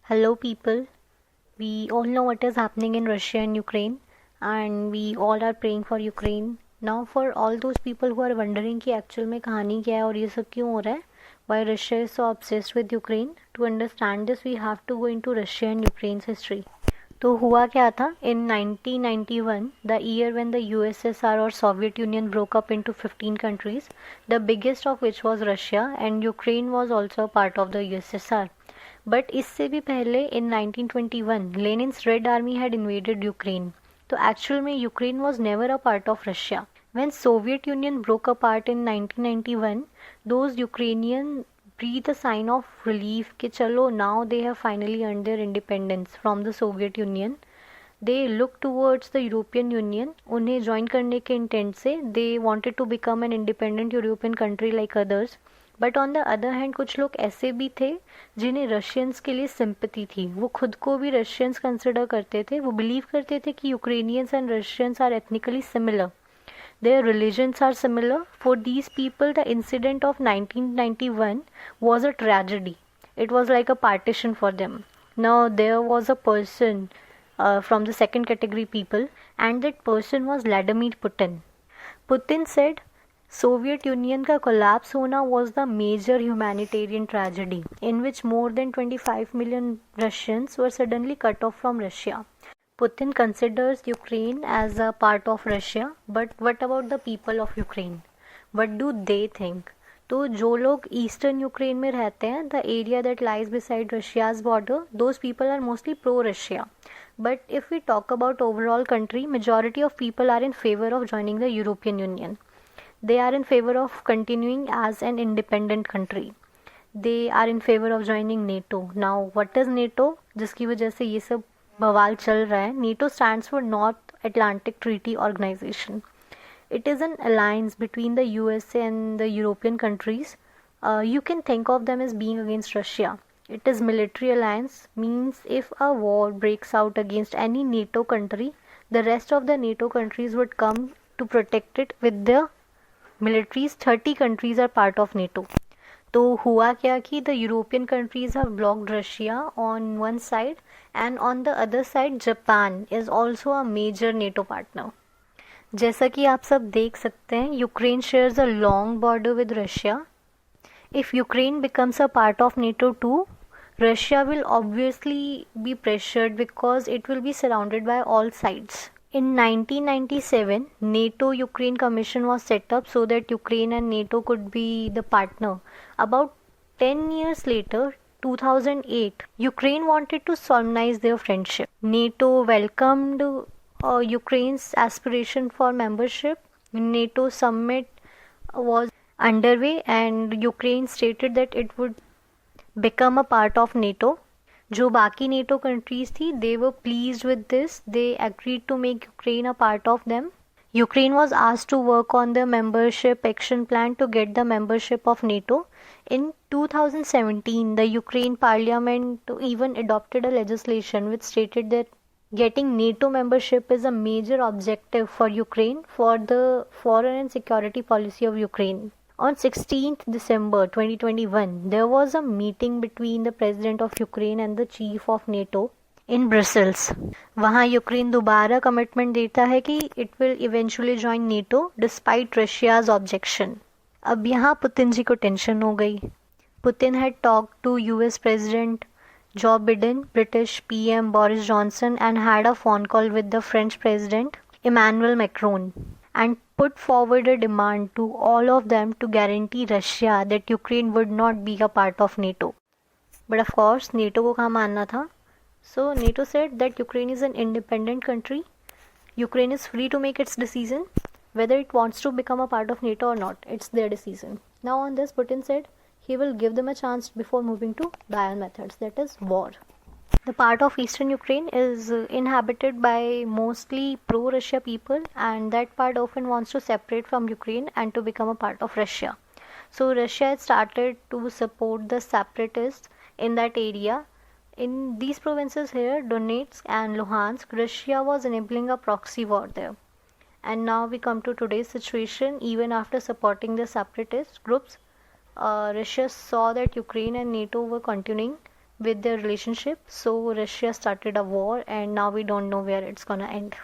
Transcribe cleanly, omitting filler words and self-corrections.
Hello, people. We all know what is happening in Russia and Ukraine, and we all are praying for Ukraine. Now, for all those people who are wondering कि actual में कहानी क्या है और ये सब क्यों हो रहा है, why Russia is so obsessed with Ukraine, to understand this we have to go into Russia and Ukraine's history. तो हुआ क्या था? In 1991, the year when the USSR or Soviet Union broke up into 15 countries, the biggest of which was Russia, and Ukraine was also a part of the USSR. But इससे भी पहले इन 1921 लेनिन्स red army had invaded Ukraine. तो actual में Ukraine was never a part of Russia. When Soviet union broke apart in 1991, those Ukrainian breathe a sign of relief कि चलो now they have finally earned their independence from the Soviet Union. They look towards the European Union. उन्हें join करने के intent से they wanted to become an independent European country like others. But on the other hand कुछ लोग ऐसे भी थे जिन्हें रशियंस के लिए सिंपैथी थी. वो खुद को भी रशियंस कंसिडर करते थे. वो बिलीव करते थे कि Ukrainians and Russians are ethnically similar. Their religions are similar. For these people, the incident of 1991 was a tragedy. It was like a partition for them. Now, there was a person from the second category people, and that person was Vladimir Putin. Putin said, Soviet Union का collapse होना was the major humanitarian tragedy in which more than 25 million Russians were suddenly cut off from Russia. Putin considers Ukraine as a part of Russia, but what about the people of Ukraine? What do they think? तो जो लोग eastern Ukraine में रहते हैं, the area that lies beside Russia's border, those people are mostly pro-Russia. But if we talk about overall country, majority of people are in favor of joining the European Union. They are in favor of continuing as an independent country. They are in favor of joining NATO. Now, what is NATO? जिसकी वजह से ये सब बवाल चल रहा है. NATO stands for North Atlantic Treaty Organization. It is an alliance between the USA and the European countries. You can think of them as being against Russia. It is military alliance, means if a war breaks out against any NATO country, the rest of the NATO countries would come to protect it with their militaries. 30 countries are part of NATO. तो हुआ क्या कि the European countries have blocked Russia on one side, and on the other side Japan is also a major NATO partner. जैसा कि आप सब देख सकते हैं, Ukraine shares a long border with Russia. If Ukraine becomes a part of NATO too, Russia will obviously be pressured because it will be surrounded by all sides. In 1997, NATO-Ukraine Commission was set up so that Ukraine and NATO could be the partner. About 10 years later, 2008, Ukraine wanted to solemnize their friendship. NATO welcomed Ukraine's aspiration for membership. NATO summit was underway and Ukraine stated that it would become a part of NATO. जो बाकी NATO countries थी, they were pleased with this. They agreed to make Ukraine a part of them. Ukraine was asked to work on the membership action plan to get the membership of NATO. In 2017, the Ukraine parliament even adopted a legislation which stated that getting NATO membership is a major objective for Ukraine for the foreign and security policy of Ukraine. On 16th December 2021, there was a meeting between the President of Ukraine and the Chief of NATO in Brussels. वहाँ Ukraine दोबारा commitment देता है कि it will eventually join NATO despite Russia's objection. अब यहाँ Putin जी को tension हो गई. Putin had talked to US President Joe Biden, British PM Boris Johnson, and had a phone call with the French President Emmanuel Macron, and put forward a demand to all of them to guarantee Russia that Ukraine would not be a part of NATO. But of course, NATO को कहाँ मानना था? So NATO said that Ukraine is an independent country. Ukraine is free to make its decision whether it wants to become a part of NATO or not. It's their decision. Now on this, Putin said he will give them a chance before moving to dire methods, that is war. The part of eastern Ukraine is inhabited by mostly pro-Russia people, and that part often wants to separate from Ukraine and to become a part of Russia. So Russia had started to support the separatists in that area. In these provinces here, Donetsk and Luhansk, Russia was enabling a proxy war there. And now we come to today's situation. Even after supporting the separatist groups, Russia saw that Ukraine and NATO were continuing with their relationship. So Russia started a war, and now we don't know where it's gonna end.